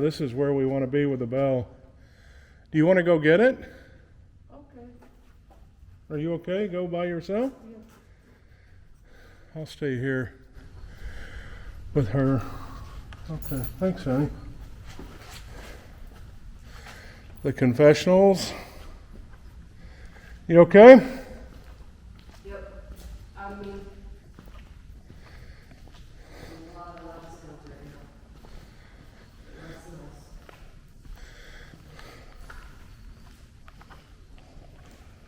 this is where we want to be with the bell. Do you want to go get it? Okay. Are you okay? Go by yourself? Yeah. I'll stay here with her. Okay, thanks, honey. The confessionals. You okay? Yep. I mean, a lot of stuff right now. That's nice.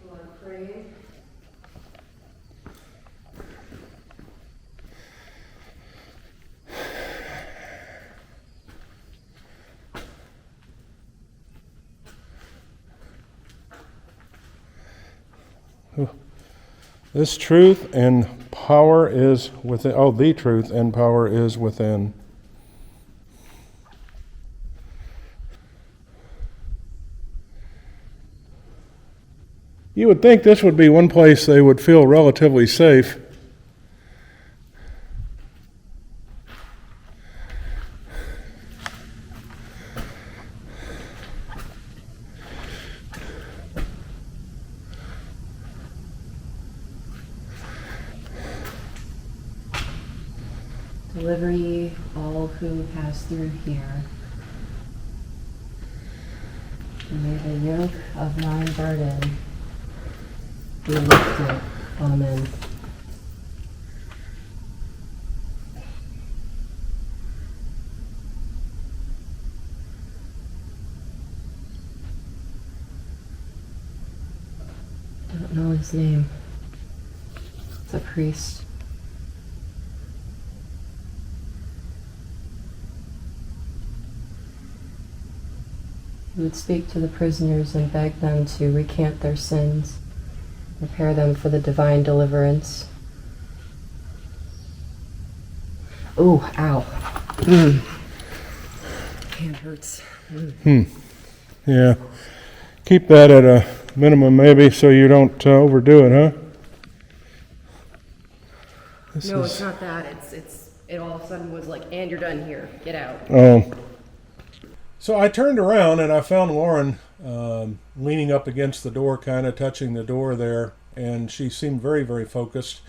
Well, I'm praying. This truth and power is within. Oh, the truth and power is within. You would think this would be one place they would feel relatively safe. Deliver ye all who pass through here. And may the yoke of thine burden be lifted. Amen. I don't know his name. It's a priest. He would speak to the prisoners and beg them to recant their sins, prepare them for the divine deliverance. Oh, ow. Hand hurts. Yeah. Keep that at a minimum, maybe, so you don't overdo it, huh? No, it's not that. It all of a sudden was like, and you're done here. Get out. Oh. So I turned around and I found Lauren leaning up against the door, kind of touching the door there, and she seemed very, very focused.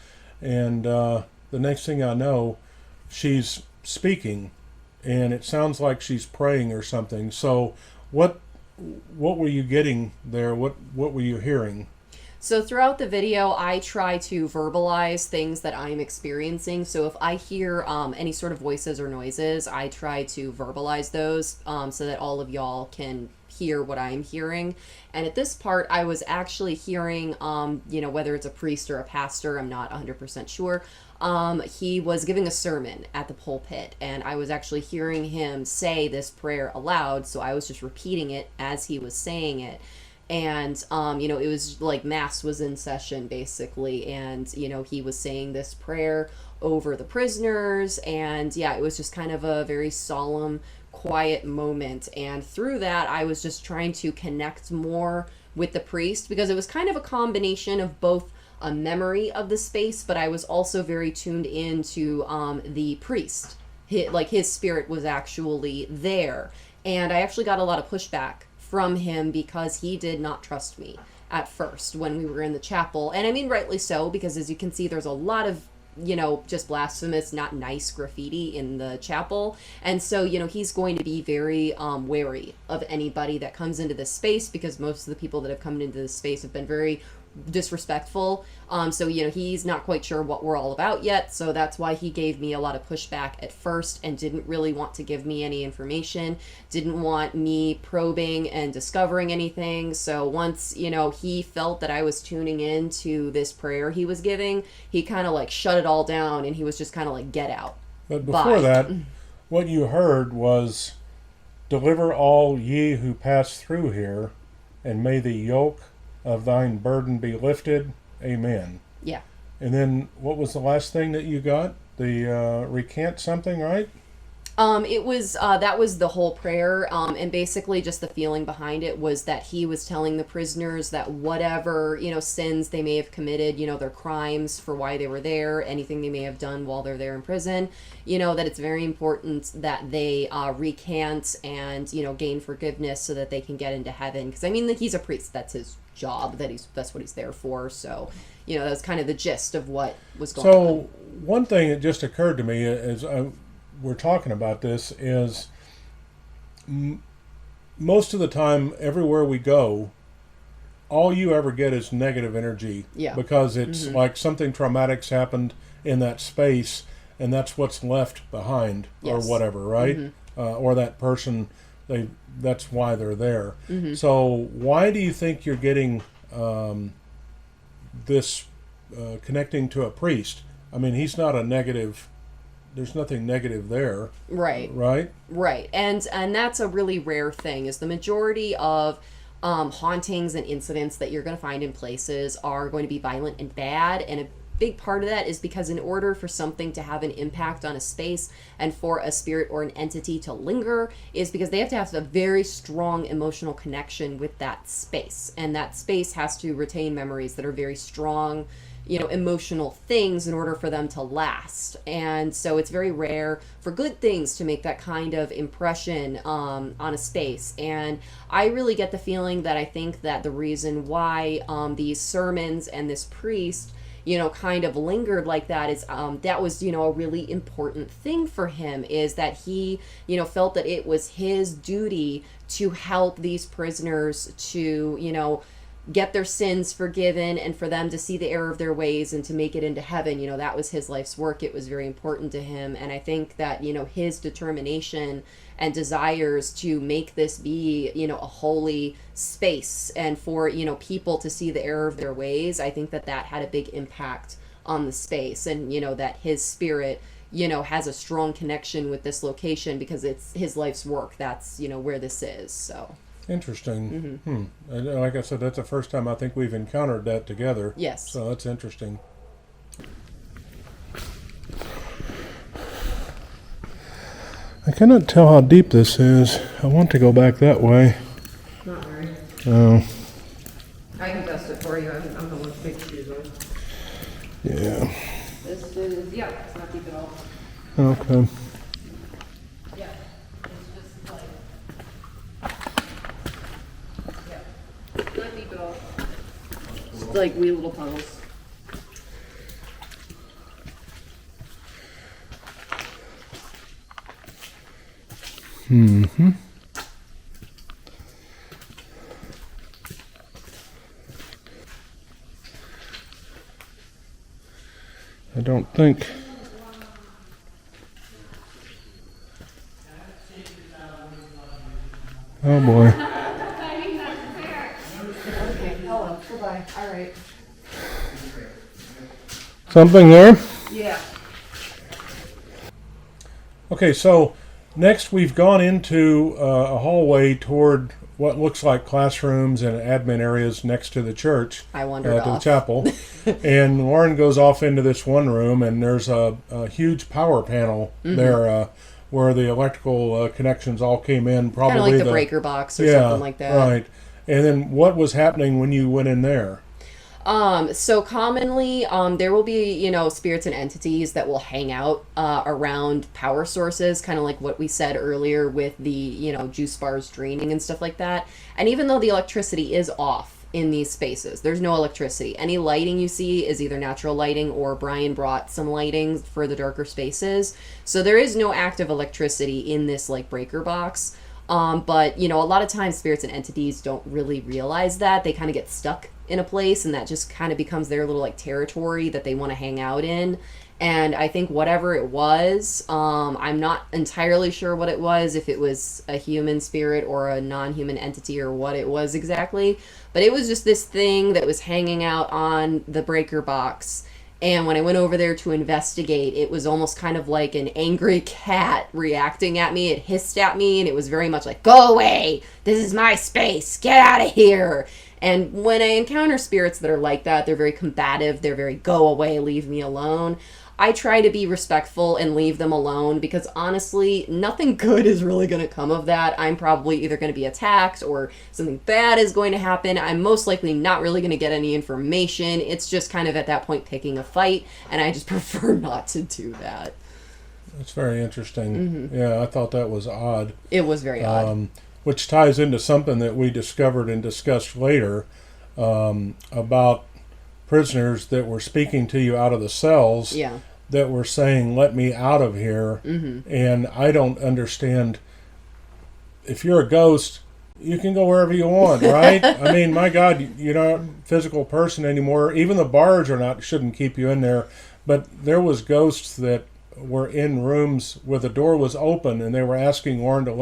And the next thing I know, she's speaking, and it sounds like she's praying or something. So what were you getting there? What were you hearing? So throughout the video, I try to verbalize things that I'm experiencing. So if I hear any sort of voices or noises, I try to verbalize those so that all of y'all can hear what I'm hearing. And at this part, I was actually hearing, whether it's a priest or a pastor, I'm not 100% sure. He was giving a sermon at the pulpit, and I was actually hearing him say this prayer aloud. So I was just repeating it as he was saying it. And, it was like mass was in session basically. And, he was saying this prayer over the prisoners. And yeah, it was just kind of a very solemn, quiet moment. And through that, I was just trying to connect more with the priest because it was kind of a combination of both a memory of the space, but I was also very tuned into the priest. His spirit was actually there. And I actually got a lot of pushback from him because he did not trust me at first when we were in the chapel. And I mean, rightly so, because as you can see, there's a lot of, just blasphemous, not nice graffiti in the chapel. And so, he's going to be very wary of anybody that comes into this space because most of the people that have come into this space have been very disrespectful. So, he's not quite sure what we're all about yet. So that's why he gave me a lot of pushback at first and didn't really want to give me any information, didn't want me probing and discovering anything. So once, he felt that I was tuning in to this prayer he was giving, he kind of shut it all down and he was just kind of get out. But before that, what you heard was, deliver all ye who pass through here, and may the yoke of thine burden be lifted. Amen. Yeah. And then what was the last thing that you got? The recant something, right? It was that was the whole prayer, and basically just the feeling behind it was that he was telling the prisoners that whatever sins they may have committed, their crimes for why they were there, anything they may have done while they're there in prison, that it's very important that they recant and gain forgiveness so that they can get into heaven. Because I mean, like, he's a priest; that's his job. That's what he's there for. So that's kind of the gist of what was going on. So one thing that just occurred to me as we're talking about this is most of the time, everywhere we go, all you ever get is negative energy. Yeah. Because it's like something traumatic's happened in that space, and that's what's left behind, Yes. or whatever, right? Or that person, that's why they're there. So why do you think you're getting this connecting to a priest? I mean, he's not a negative. There's nothing negative there. Right. Right? Right. And that's a really rare thing, is the majority of hauntings and incidents that you're going to find in places are going to be violent and bad. And a big part of that is because in order for something to have an impact on a space and for a spirit or an entity to linger is because they have to have a very strong emotional connection with that space. And that space has to retain memories that are very strong, emotional things in order for them to last. And so it's very rare for good things to make that kind of impression on a space. And I really get the feeling that I think that the reason why these sermons and this priest kind of lingered like that is that was a really important thing for him, is that he felt that it was his duty to help these prisoners to get their sins forgiven and for them to see the error of their ways and to make it into heaven. That was his life's work. It was very important to him. And I think that, his determination and desires to make this be, a holy space and for, people to see the error of their ways, I think that that had a big impact on the space. And, that his spirit, has a strong connection with this location because it's his life's work. That's, where this is. So. Interesting. And like I said, that's the first time I think we've encountered that together. Yes. So that's interesting. I cannot tell how deep this is. I want to go back that way. Not very. Oh, I can test it for you. I'm the one with big shoes on. yeah. This is, it's not deep at all. Okay. Yeah. It's just like, not deep at all. Just like wee little puddles. Mm-hmm. I don't think. Oh boy. Okay, hello, goodbye. All right. Something there? Yeah. Okay, so next we've gone into a hallway toward what looks like classrooms and admin areas next to the church. I wandered to the off. chapel. And Lauren goes off into this one room, and there's a huge power panel there where the electrical connections all came in. Probably Kind of like the breaker box or something like that. Right. And then what was happening when you went in there? So commonly, there will be, spirits and entities that will hang out around power sources, kind of like what we said earlier with the, juice bars draining and stuff like that. And even though the electricity is off in these spaces, there's no electricity. Any lighting you see is either natural lighting or Brian brought some lighting for the darker spaces. So there is no active electricity in this like breaker box. But, a lot of times spirits and entities don't really realize that. They kind of get stuck in a place, and that just kind of becomes their little like territory that they want to hang out in. And I think whatever it was, I'm not entirely sure what it was, if it was a human spirit or a non-human entity or what it was exactly. But it was just this thing that was hanging out on the breaker box. And when I went over there to investigate, it was almost kind of like an angry cat reacting at me. It hissed at me, and it was very much like, go away! This is my space! Get out of here! And when I encounter spirits that are like that, they're very combative, they're very, go away, leave me alone. I try to be respectful and leave them alone because honestly, nothing good is really going to come of that. I'm probably either going to be attacked or something bad is going to happen. I'm most likely not really going to get any information. It's just kind of at that point picking a fight, and I just prefer not to do that. That's very interesting. Yeah, I thought that was odd. It was very odd. Which ties into something that we discovered and discussed later about prisoners that were speaking to you out of the cells Yeah. that were saying, "Let me out of here." And I don't understand. If you're a ghost, you can go wherever you want, right? I mean, my God, you're not a physical person anymore. Even the bars shouldn't keep you in there. But there was ghosts that were in rooms where the door was open, and they were asking Warren to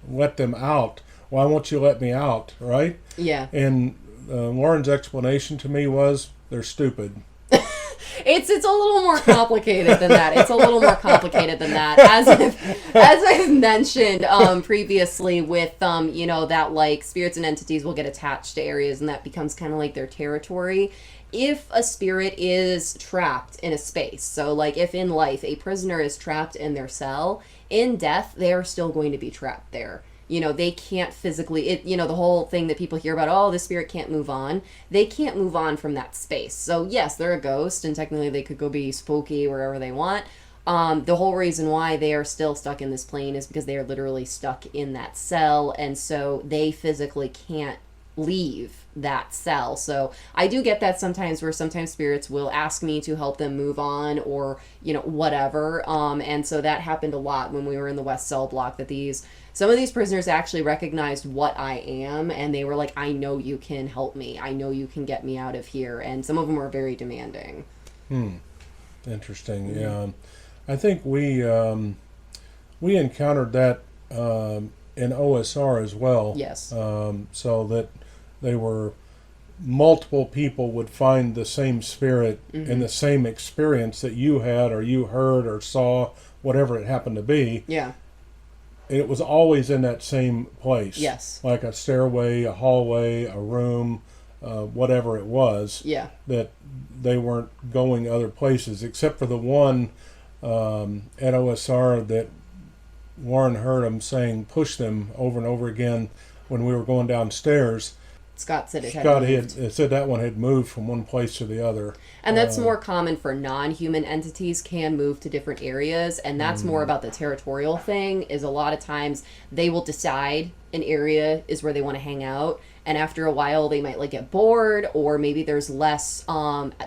let them out. Why won't you let me out, right? Yeah. And Warren's explanation to me was, they're stupid. It's a little more complicated than that. It's a little more complicated than that. As I've mentioned previously with that like spirits and entities will get attached to areas and that becomes kind of like their territory. If a spirit is trapped in a space, so like if in life a prisoner is trapped in their cell, in death they are still going to be trapped there. They can't physically, the whole thing that people hear about, oh, the spirit can't move on. They can't move on from that space. So yes, they're a ghost and technically they could go be spooky wherever they want. The whole reason why they are still stuck in this plane is because they are literally stuck in that cell. And so they physically can't leave that cell. So I do get that sometimes where sometimes spirits will ask me to help them move on or, whatever. And so that happened a lot when we were in the West Cell block that some of these prisoners actually recognized what I am and they were like, I know you can help me. I know you can get me out of here. And some of them were very demanding. Interesting. Yeah. I think we encountered that in OSR as well. Yes. So that they were multiple people would find the same spirit in the same experience that you had or you heard or saw, whatever it happened to be. Yeah. It was always in that same place. Yes. Like a stairway, a hallway, a room, whatever it was. Yeah. That they weren't going other places, except for the one at OSR that Warren heard him saying, push them over and over again when we were going downstairs. Scott said it had Scott moved. said that one had moved from one place to the other. And that's more common for non-human entities can move to different areas. And that's more about the territorial thing is a lot of times they will decide an area is where they want to hang out. And after a while, they might get bored or maybe there's less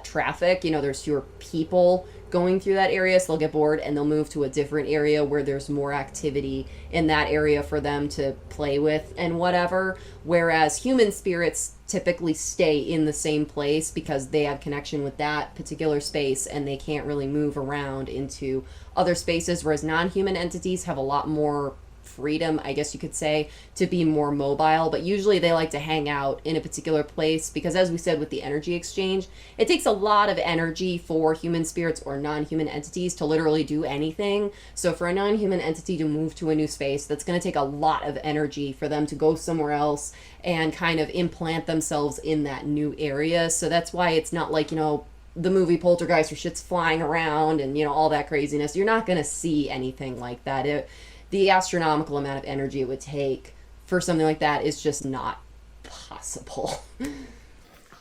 traffic. There's fewer people going through that area, so they'll get bored and they'll move to a different area where there's more activity in that area for them to play with and whatever. Whereas human spirits typically stay in the same place because they have connection with that particular space and they can't really move around into other spaces, whereas non-human entities have a lot more freedom, I guess you could say, to be more mobile, but usually they like to hang out in a particular place because, as we said with the energy exchange, it takes a lot of energy for human spirits or non-human entities to literally do anything. So for a non-human entity to move to a new space, that's going to take a lot of energy for them to go somewhere else and kind of implant themselves in that new area. So that's why it's not like, the movie Poltergeist where shit's flying around and, all that craziness. You're not going to see anything like that. The astronomical amount of energy it would take for something like that is just not possible. Sorry,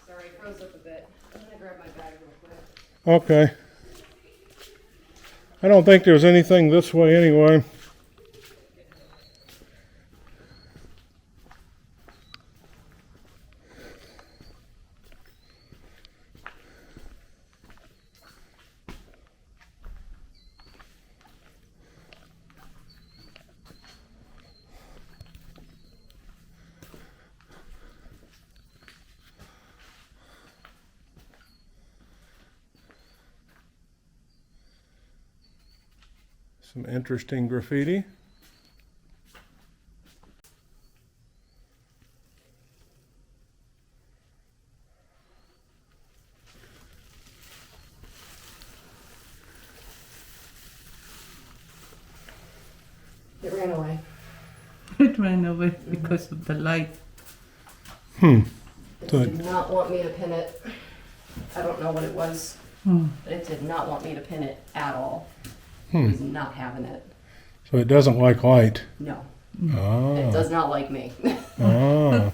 I froze up a bit. I'm going to grab my bag real quick. Okay. I don't think there's anything this way anyway. Some interesting graffiti. It ran away. It ran away because of the light. It did not want me to pin it. I don't know what it was. But it did not want me to pin it at all. It was not having it. So it doesn't like light. No. Ah. It does not like me. Ah.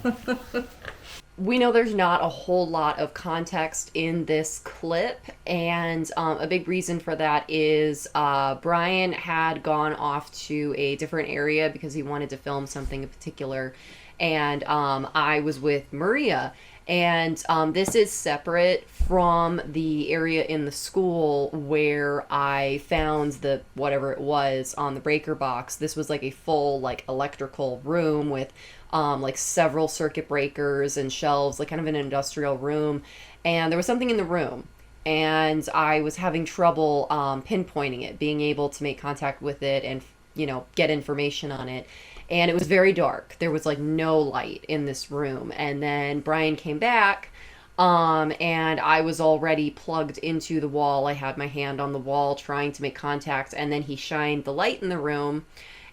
We know there's not a whole lot of context in this clip, and a big reason for that is Brian had gone off to a different area because he wanted to film something in particular, and I was with Maria. And this is separate from the area in the school where I found the whatever it was on the breaker box. This was like a full like electrical room with like several circuit breakers and shelves, like kind of an industrial room. And there was something in the room, and I was having trouble pinpointing it, being able to make contact with it and, you know, get information on it. And it was very dark. There was like no light in this room. And then Brian came back, and I was already plugged into the wall. I had my hand on the wall trying to make contact, and then he shined the light in the room.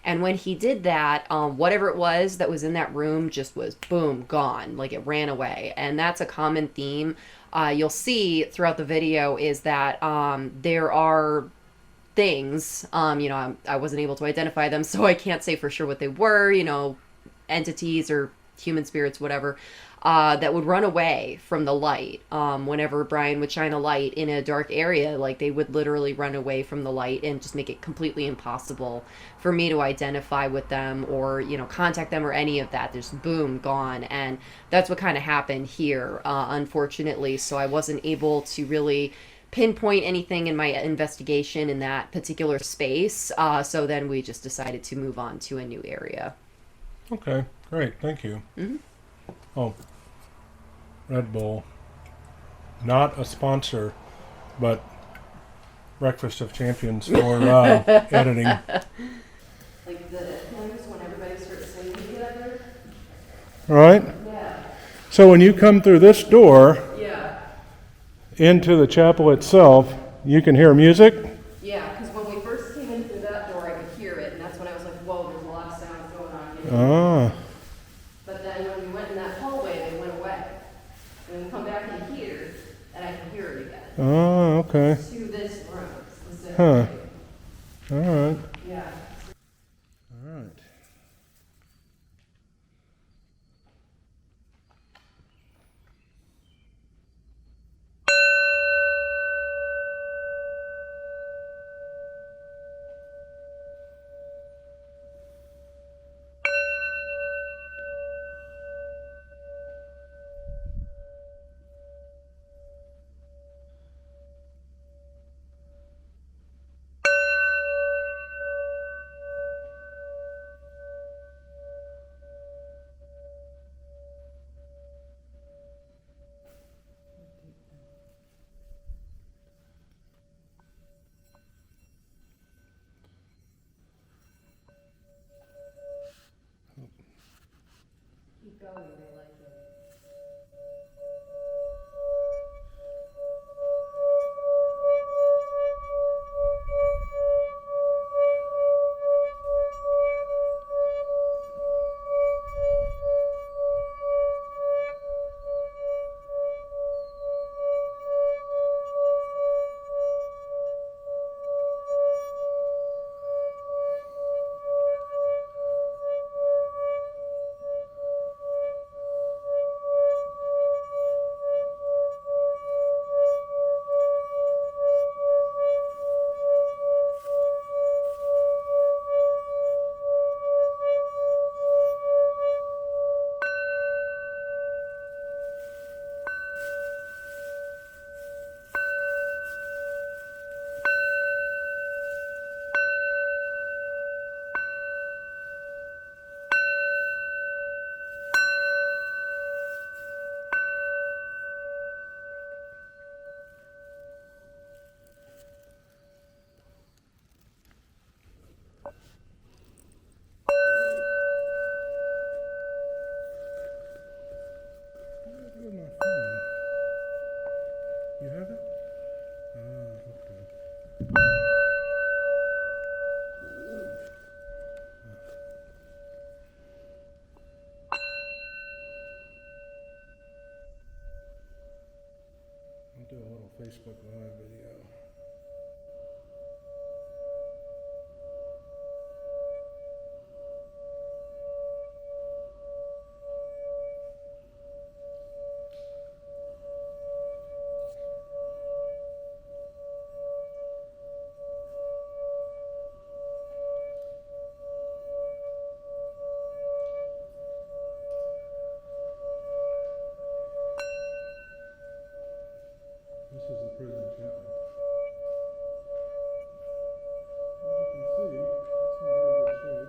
And when he did that, whatever it was that was in that room just was boom, gone. Like it ran away. And that's a common theme you'll see throughout the video, is that there are things, you know, I wasn't able to identify them, so I can't say for sure what they were, you know, entities or human spirits, whatever, that would run away from the light. Whenever Brian would shine a light in a dark area, like they would literally run away from the light and just make it completely impossible for me to identify with them or, you know, contact them or any of that. There's boom, gone. And that's what kind of happened here, unfortunately. So I wasn't able to really pinpoint anything in my investigation in that particular space. So then we just decided to move on to a new area. Okay, great. Thank you. Mm-hmm. Oh, Red Bull. Not a sponsor, but Breakfast of Champions for editing. Like the hymns when everybody starts singing together? All right? Yeah. So when you come through this door Yeah. into the chapel itself, you can hear music? Yeah, because when we first came in through that door, I could hear it, and that's when I was like, whoa, there's a lot of sounds going on here. Ah. But then when we went in that hallway, they went away. And we come back in here, and I can hear it again. Oh, okay. To this room specifically. Huh. All right. Yeah. All right. Keep going, they like it. Facebook Live video. This is the prison chapel. As you can see, it's in very good shape.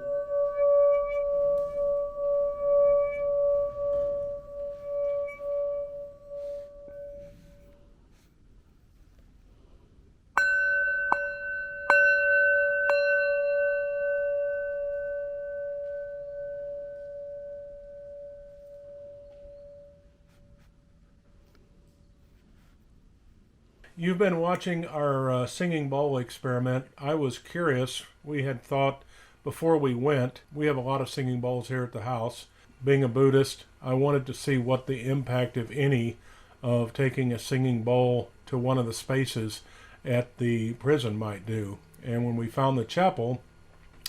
You've been watching our singing bowl experiment. I was curious. We had thought before we went, we have a lot of singing bowls here at the house. Being a Buddhist, I wanted to see what the impact, if any, of taking a singing bowl to one of the spaces at the prison might do. And when we found the chapel,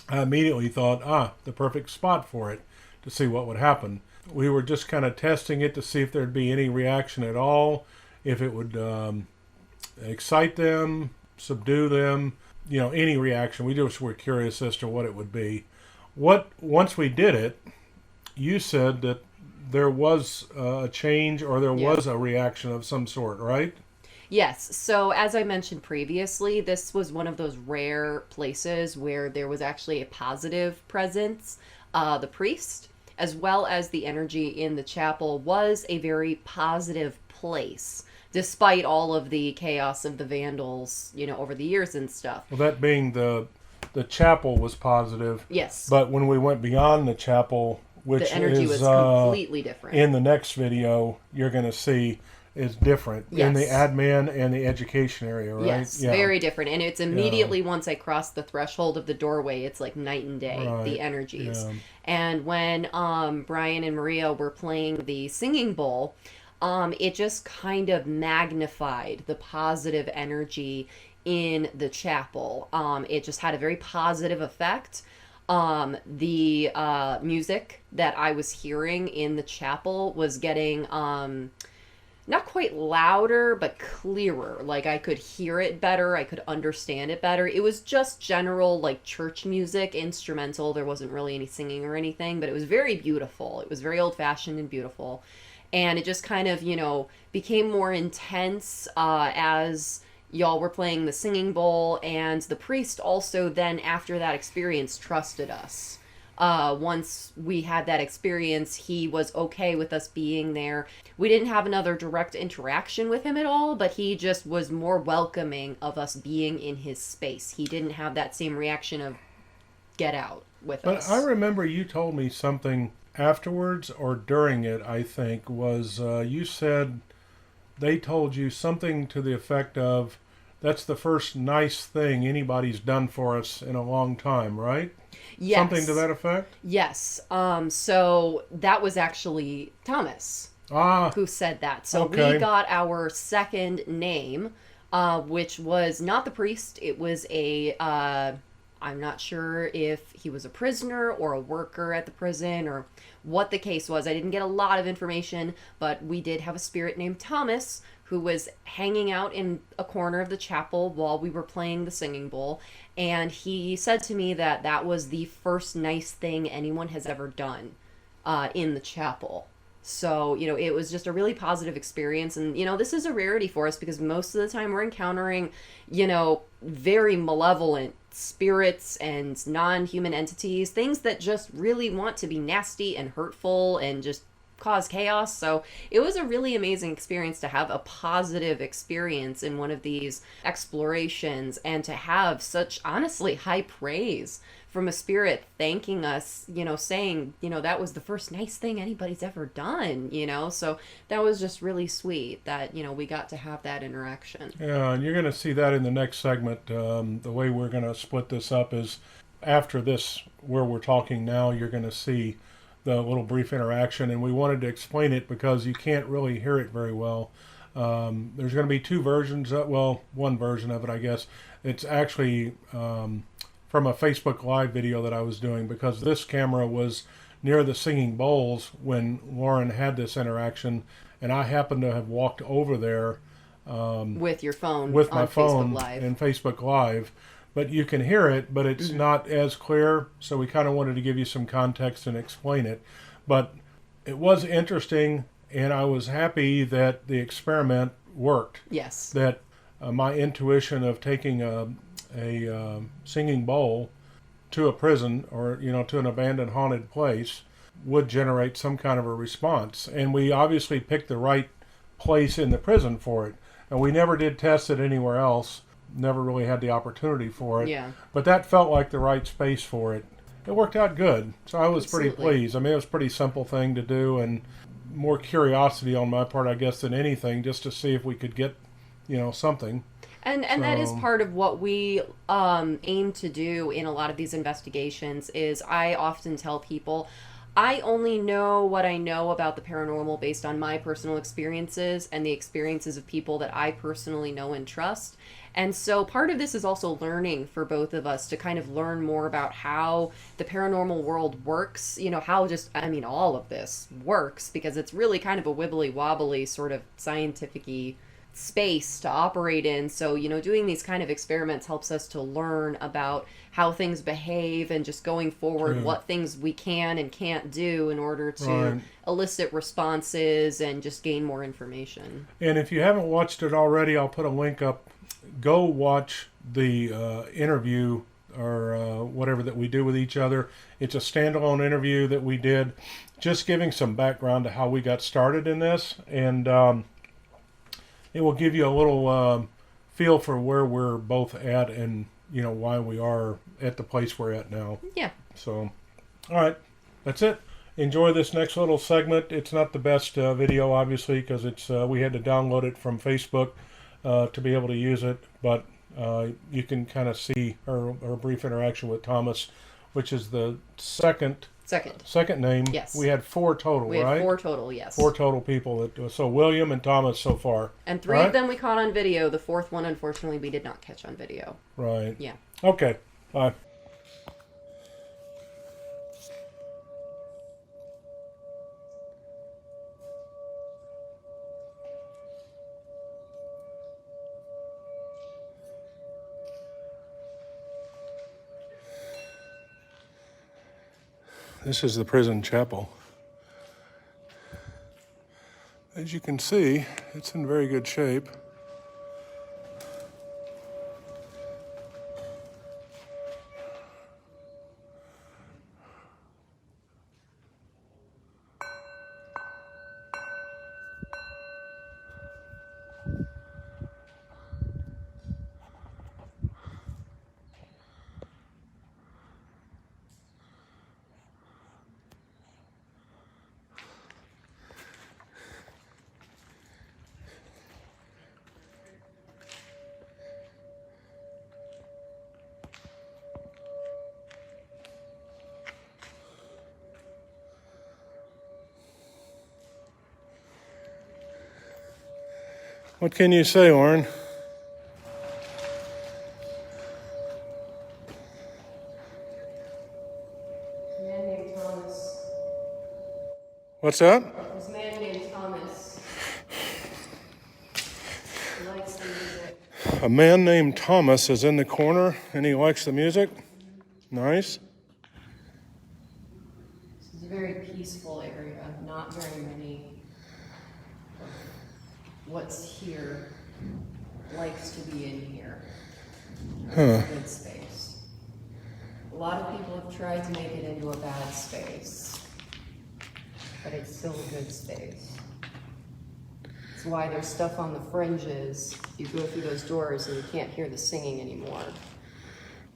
I immediately thought, the perfect spot for it to see what would happen. We were just kind of testing it to see if there'd be any reaction at all, if it would excite them, subdue them, any reaction. We just were curious as to what it would be. Once we did it, you said that there was a change, or there was a reaction of some sort, right? Yes. So as I mentioned previously, this was one of those rare places where there was actually a positive presence. The priest, as well as the energy in the chapel, was a very positive place, despite all of the chaos of the vandals, over the years and stuff. Well, that being the chapel was positive. Yes. But when we went beyond the chapel, which the energy is was completely different. in the next video, you're going to see is different in the admin and the education area, right? Yes, very different. And it's immediately once I crossed the threshold of the doorway, it's like night and day, the energies. Yeah. And when Brian and Maria were playing the singing bowl, it just kind of magnified the positive energy in the chapel. It just had a very positive effect. The music that I was hearing in the chapel was getting not quite louder, but clearer. Like I could hear it better. I could understand it better. It was just general like church music, instrumental. There wasn't really any singing or anything, but it was very beautiful. It was very old-fashioned and beautiful. And it just kind of, became more intense as y'all were playing the singing bowl. And the priest also then, after that experience, trusted us. Once we had that experience, he was okay with us being there. We didn't have another direct interaction with him at all, but he just was more welcoming of us being in his space. He didn't have that same reaction of get out with us. But I remember you told me something afterwards or during it, I think, was you said they told you something to the effect of, that's the first nice thing anybody's done for us in a long time, right? Yes. Something to that effect? Yes. So that was actually Thomas who said that. So we got our second name, which was not the priest. It was I'm not sure if he was a prisoner or a worker at the prison or what the case was. I didn't get a lot of information, but we did have a spirit named Thomas who was hanging out in a corner of the chapel while we were playing the singing bowl. And he said to me that that was the first nice thing anyone has ever done in the chapel. So, it was just a really positive experience. And, this is a rarity for us because most of the time we're encountering, very malevolent spirits and non-human entities, things that just really want to be nasty and hurtful and just cause chaos. So it was a really amazing experience to have a positive experience in one of these explorations and to have such honestly high praise from a spirit thanking us, saying, that was the first nice thing anybody's ever done, so that was just really sweet that, we got to have that interaction. Yeah, and you're going to see that in the next segment. The way we're going to split this up is after this, where we're talking now, you're going to see the little brief interaction, and we wanted to explain it because you can't really hear it very well There's going to be two versions. Well, one version of it, I guess. It's actually from a Facebook Live video that I was doing, because this camera was near the singing bowls when Lauren had this interaction, and I happened to have walked over there with your phone, with my on phone Facebook Live. in Facebook Live. But you can hear it, but it's not as clear. So we kind of wanted to give you some context and explain it. But it was interesting, and I was happy that the experiment worked. Yes. That my intuition of taking a singing bowl to a prison, or to an abandoned haunted place, would generate some kind of a response. And we obviously picked the right place in the prison for it. And we never did test it anywhere else. Never really had the opportunity for it. Yeah. But that felt like the right space for it. It worked out good. So I was Absolutely. pretty pleased. I mean, it was a pretty simple thing to do, and more curiosity on my part, I guess, than anything, just to see if we could get, something. And that is part of what we aim to do in a lot of these investigations. Is I often tell people, I only know what I know about the paranormal based on my personal experiences and the experiences of people that I personally know and trust. And so part of this is also learning for both of us to kind of learn more about how the paranormal world works, how all of this works, because it's really kind of a wibbly wobbly sort of scientific-y space to operate in. So, doing these kind of experiments helps us to learn about how things behave, and just going forward, what things we can and can't do in order to elicit responses and just gain more information. And if you haven't watched it already, I'll put a link up. Go watch the interview or whatever that we do with each other. It's a standalone interview that we did, just giving some background to how we got started in this. And it will give you a little feel for where we're both at, and why we are at the place we're at now. Yeah. So, all right, that's it. Enjoy this next little segment. It's not the best video, obviously, because it's we had to download it from Facebook to be able to use it, but you can kind of see our brief interaction with Thomas, which is the second name. Yes. We had 4 total, We right? had 4 total, yes. 4 total people. So William and Thomas so far. And 3 of them we caught on video. The 4th one, unfortunately, we did not catch on video. Right. Yeah. Okay. Bye. This is the prison chapel. As you can see, it's in very good shape. What can you say, Lauren? A man named Thomas. What's that? This man named Thomas. He likes the music. A man named Thomas is in the corner and he likes the music. Nice. This is a very peaceful area. Not very many. What's here likes to be in here. It's a good space. A lot of people have tried to make it into a bad space, but it's still a good space. That's why there's stuff on the fringes. You go through those doors and you can't hear the singing anymore.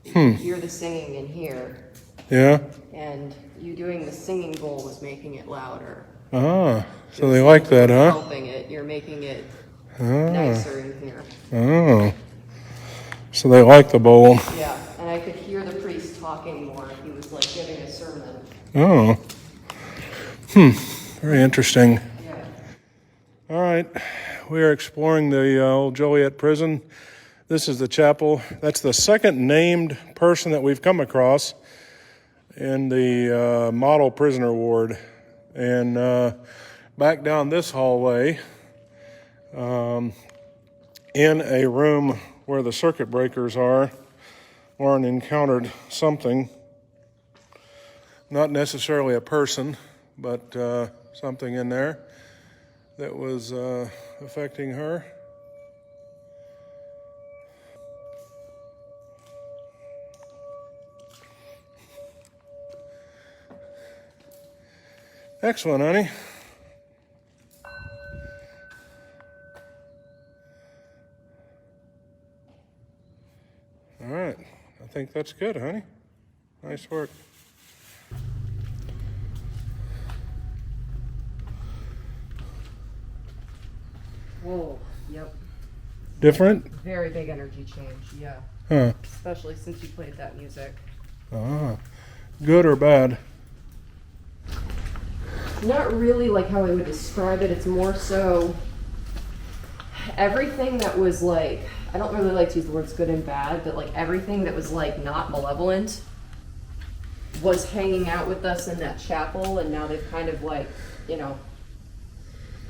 You can hear the singing in here, Yeah. and you doing the singing bowl was making it louder. Ah, so they like that, huh? Helping it, you're making it nicer in here. Oh. So they like the bowl. Yeah, and I could hear the priest talking more. He was like giving a sermon. Oh. Very interesting. Yeah. All right. We are exploring the Old Joliet Prison. This is the chapel. That's the second named person that we've come across in the model prisoner ward. And back down this hallway, in a room where the circuit breakers are, Lauren encountered something. Not necessarily a person, but something in there that was affecting her. Excellent, honey. All right. I think that's good, honey. Nice work. Whoa, yep. Different? Very big energy change, yeah. Huh. Especially since you played that music. Ah. Good or bad? Not really like how I would describe it. It's more so everything that was like, I don't really like to use the words good and bad, but like everything that was like not malevolent was hanging out with us in that chapel, and now they've kind of like, you know,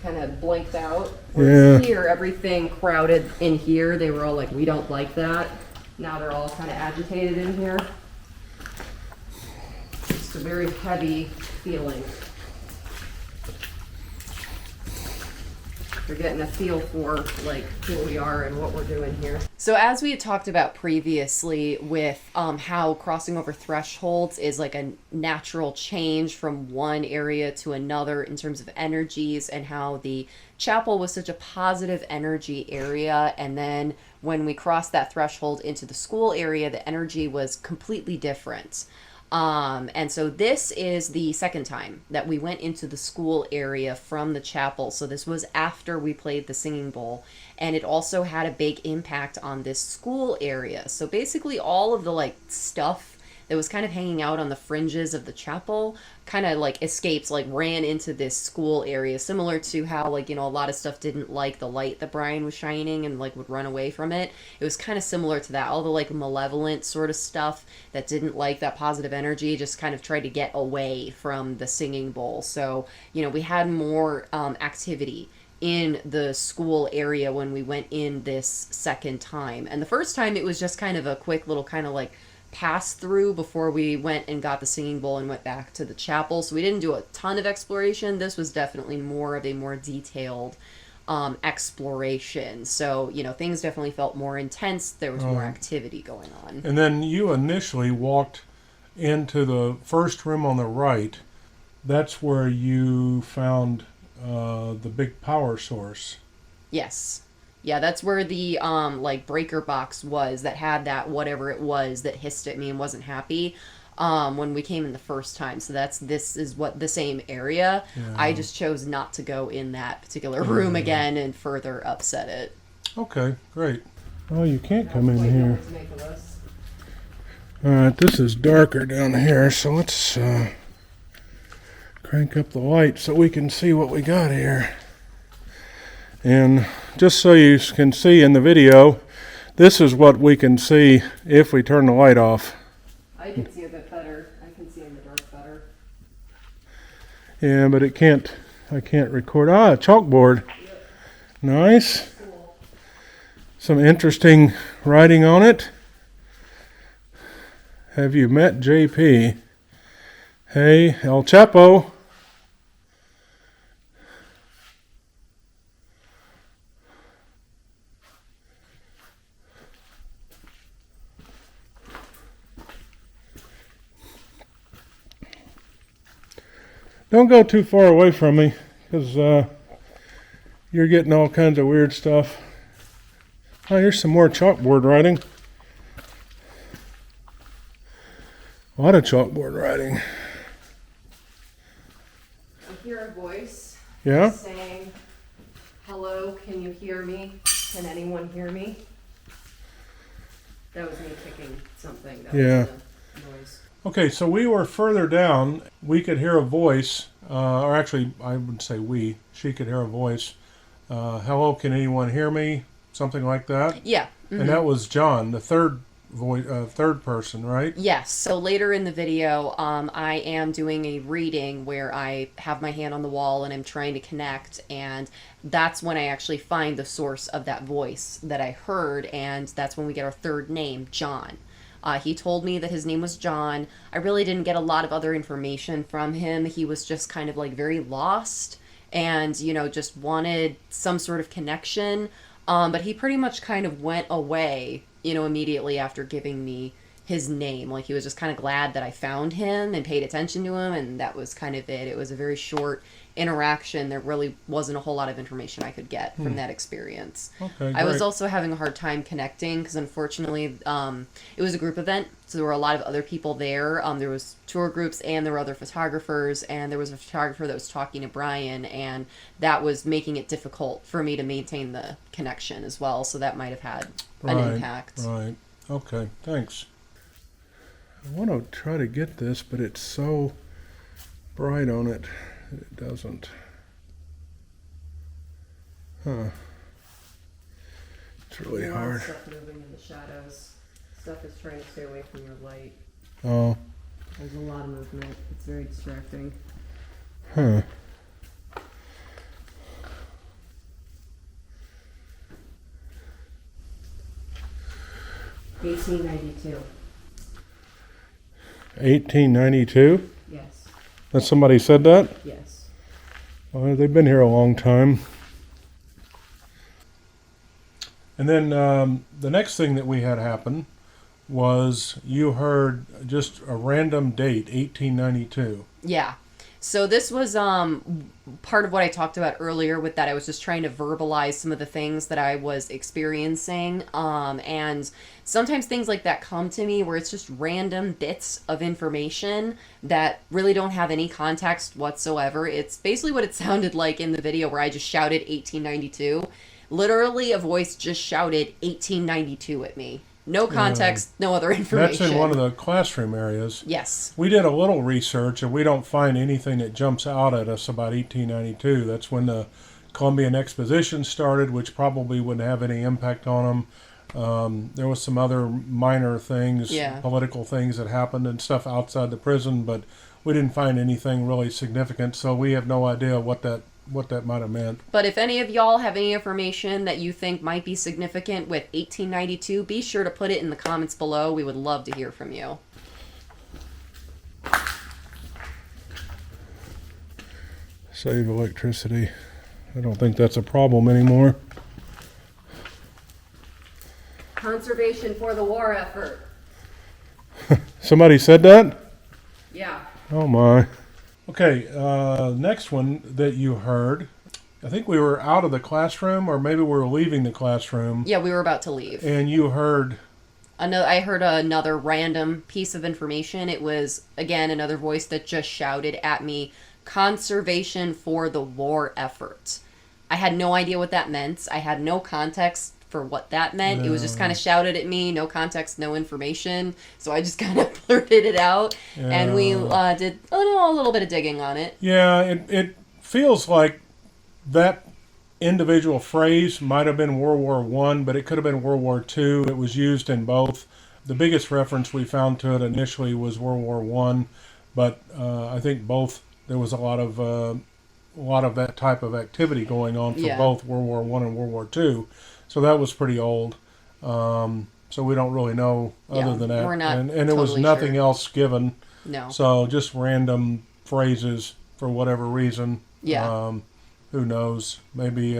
kind of blanked out. Whereas Yeah. here, everything crowded in here, they were all like, we don't like that. Now they're all kind of agitated in here. It's a very heavy feeling. You're getting a feel for like who we are and what we're doing here. So as we had talked about previously with how crossing over thresholds is like a natural change from one area to another in terms of energies, and how the chapel was such a positive energy area, and then when we crossed that threshold into the school area, the energy was completely different. And so this is the second time that we went into the school area from the chapel. So this was after we played the singing bowl, and it also had a big impact on this school area. So basically all of the like stuff that was kind of hanging out on the fringes of the chapel kind of like escaped, like ran into this school area, similar to how like, you know, a lot of stuff didn't like the light that Brian was shining and like would run away from it. It was kind of similar to that. All the like malevolent sort of stuff that didn't like that positive energy just kind of tried to get away from the singing bowl. So, you know, we had more activity in the school area when we went in this second time. And the first time it was just kind of a quick little kind of like pass through before we went and got the singing bowl and went back to the chapel. So we didn't do a ton of exploration. This was definitely more of a more detailed exploration. So, you know, things definitely felt more intense. There was more activity going on. And then you initially walked into the first room on the right. That's where you found the big power source. Yes. Yeah, that's where the like breaker box was that had that whatever it was that hissed at me and wasn't happy when we came in the first time. So this is what the same area. Yeah. I just chose not to go in that particular room again and further upset it. Okay, great. Oh, you can't come in here. All right, this is darker down here, so let's crank up the light so we can see what we got here. And just so you can see in the video, this is what we can see if we turn the light off. I can see a bit better. I can see in the dark better. Yeah, but I can't record. Ah, a chalkboard. Yep. Nice. Cool. Some interesting writing on it. Have you met JP? Hey, El Chapo. Don't go too far away from me, because you're getting all kinds of weird stuff. Oh, here's some more chalkboard writing. A lot of chalkboard writing. I hear a voice Yeah? saying, "Hello, can you hear me? Can anyone hear me?" That was me kicking something. That Yeah. was the noise. Okay, so we were further down. We could hear a voice, or actually, I would say we. She could hear a voice hello, can anyone hear me? Something like that. Yeah. And that was John, the third third person, right? Yes. So later in the video, I am doing a reading where I have my hand on the wall and I'm trying to connect, and that's when I actually find the source of that voice that I heard, and that's when we get our third name, John. He told me that his name was John. I really didn't get a lot of other information from him. He was just kind of like very lost and, you know, just wanted some sort of connection. But he pretty much kind of went away, you know, immediately after giving me his name. Like, he was just kind of glad that I found him and paid attention to him, and that was kind of it. It was a very short interaction. There really wasn't a whole lot of information I could get from that experience. Okay, I was great. also having a hard time connecting because, unfortunately, it was a group event, so there were a lot of other people there. There was tour groups, and there were other photographers, and there was a photographer that was talking to Brian, and that was making it difficult for me to maintain the connection as well, so that might have had an impact. Right. Okay, thanks. I want to try to get this, but it's so bright on it. It doesn't. Huh. It's really hard. Stuff moving in the shadows. Stuff is trying to stay away from your light. Oh. There's a lot of movement. It's very distracting. Huh. $18.92. 1892? Yes. That somebody said that? Yes. Well, they've been here a long time. And then the next thing that we had happen was you heard just a random date, 1892. Yeah. So this was part of what I talked about earlier with that I was just trying to verbalize some of the things that I was experiencing. And sometimes things like that come to me where it's just random bits of information that really don't have any context whatsoever. It's basically what it sounded like in the video where I just shouted 1892. Literally, a voice just shouted 1892 at me. No context, no other information. That's in one of the classroom areas. Yes. We did a little research, and we don't find anything that jumps out at us about 1892. That's when the Columbian Exposition started, which probably wouldn't have any impact on them. There was some other minor things, political things that happened and stuff outside the prison, but we didn't find anything really significant, so we have no idea what that might have meant. But if any of y'all have any information that you think might be significant with 1892, be sure to put it in the comments below. We would love to hear from you. Save electricity. I don't think that's a problem anymore. Conservation for the war effort. Somebody said that? Yeah. Oh my. Okay, next one that you heard, I think we were out of the classroom, or maybe we were leaving the classroom. Yeah, we were about to leave. And you heard... I heard another random piece of information. It was, again, another voice that just shouted at me, conservation for the war effort. I had no idea what that meant. I had no context for what that meant. It was just kind of shouted at me, no context, no information. So I just kind of blurted it out, and we did a little bit of digging on it. Yeah, it feels like that individual phrase might have been World War One, but it could have been World War II. It was used in both. The biggest reference we found to it initially was World War One, but I think both. There was a lot of that type of activity going on for both World War One and World War II. So that was pretty old. So we don't really know other than that. We're not and there was nothing else given. No. So just random phrases for whatever reason. Yeah. Who knows? Maybe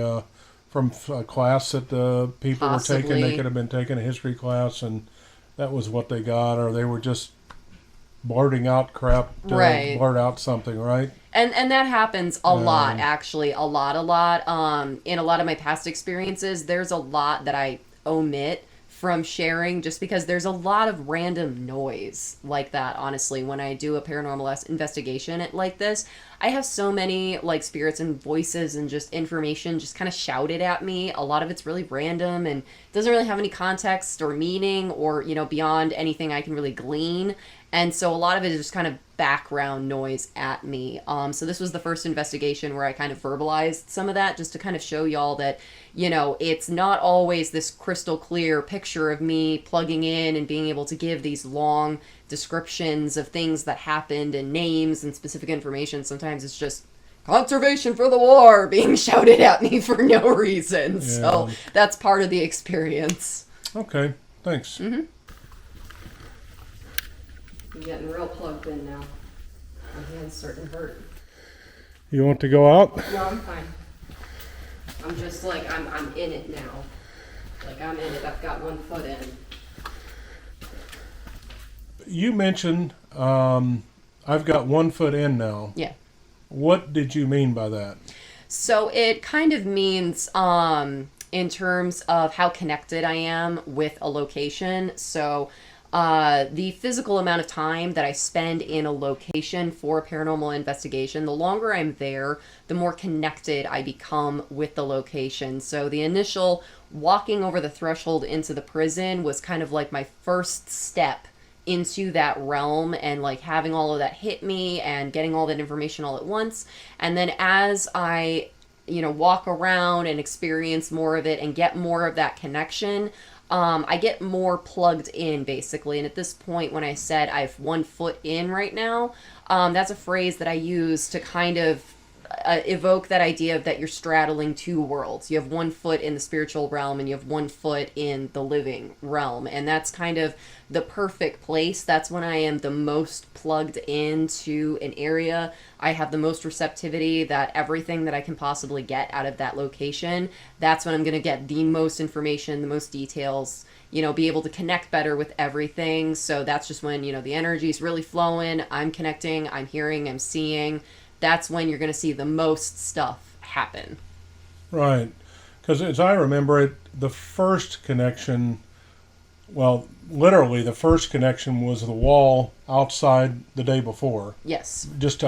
from a class that the people were taking. They could have been taking a history class, and that was what they got, or they were just blurting out crap to blurt out something, right? And that happens a lot, actually, a lot. In a lot of my past experiences, there's a lot that I omit from sharing just because there's a lot of random noise like that, honestly. When I do a paranormal investigation like this, I have so many like spirits and voices and just information just kind of shouted at me. A lot of it's really random and doesn't really have any context or meaning or, you know, beyond anything I can really glean. And so a lot of it is just kind of background noise at me. So this was the first investigation where I kind of verbalized some of that just to kind of show y'all that, you know, it's not always this crystal clear picture of me plugging in and being able to give these long descriptions of things that happened and names and specific information. Sometimes it's just conservation for the war being shouted at me for no reason. Yeah. So that's part of the experience. Okay, thanks. Mm-hmm. I'm getting real plugged in now. My hand's starting to hurt. You want to go out? No, I'm fine. I'm just like, I'm in it now. Like, I'm in it. I've got 1 foot in. You mentioned I've got 1 foot in now. Yeah. What did you mean by that? So it kind of means in terms of how connected I am with a location. So the physical amount of time that I spend in a location for a paranormal investigation, the longer I'm there, the more connected I become with the location. So the initial walking over the threshold into the prison was kind of like my first step into that realm and like having all of that hit me and getting all that information all at once. And then as I, you know, walk around and experience more of it and get more of that connection, I get more plugged in basically. And at this point, when I said I have 1 foot in right now, that's a phrase that I use to kind of evoke that idea of that you're straddling 2 worlds. You have 1 foot in the spiritual realm and you have 1 foot in the living realm. And that's kind of the perfect place. That's when I am the most plugged into an area. I have the most receptivity, that everything that I can possibly get out of that location, that's when I'm going to get the most information, the most details, you know, be able to connect better with everything. So that's just when, you know, the energy is really flowing. I'm connecting, I'm hearing, I'm seeing. That's when you're going to see the most stuff happen. Right. Because as I remember it, the first connection, well, literally the first connection was the wall outside the day before. Yes. Just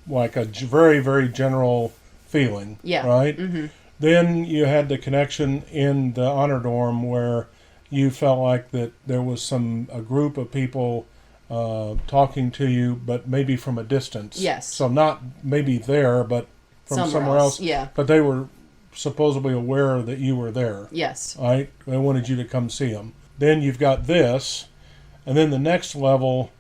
like a very, very general feeling. Yeah. Right? Mm-hmm. Then you had the connection in the honor dorm where you felt like that there was a group of people talking to you, but maybe from a distance. Yes. So not maybe there, but from somewhere else. Yeah. But they were supposedly aware that you were there. Yes. Right? They wanted you to come see them. Then you've got this, and then the next level,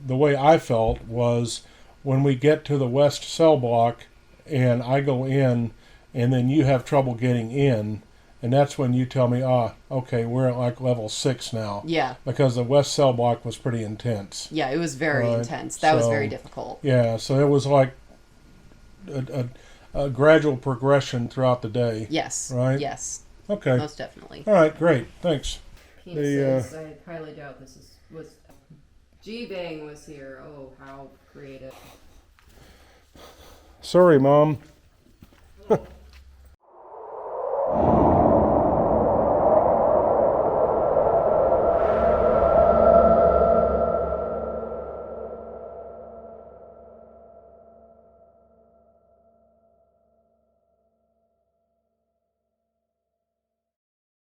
the way I felt was when we get to the west cell block, and I go in, and then you have trouble getting in. And that's when you tell me, okay, we're at like level 6 now. Yeah. Because the west cell block was pretty intense. Yeah, it was very Right. intense. That was So, very difficult. Yeah, so it was like a gradual progression throughout the day. Yes. Right? Yes. Okay. Most definitely. All right, great. Thanks. Penises. I highly doubt this was. G-Bang was here. Oh, how creative. Sorry, Mom.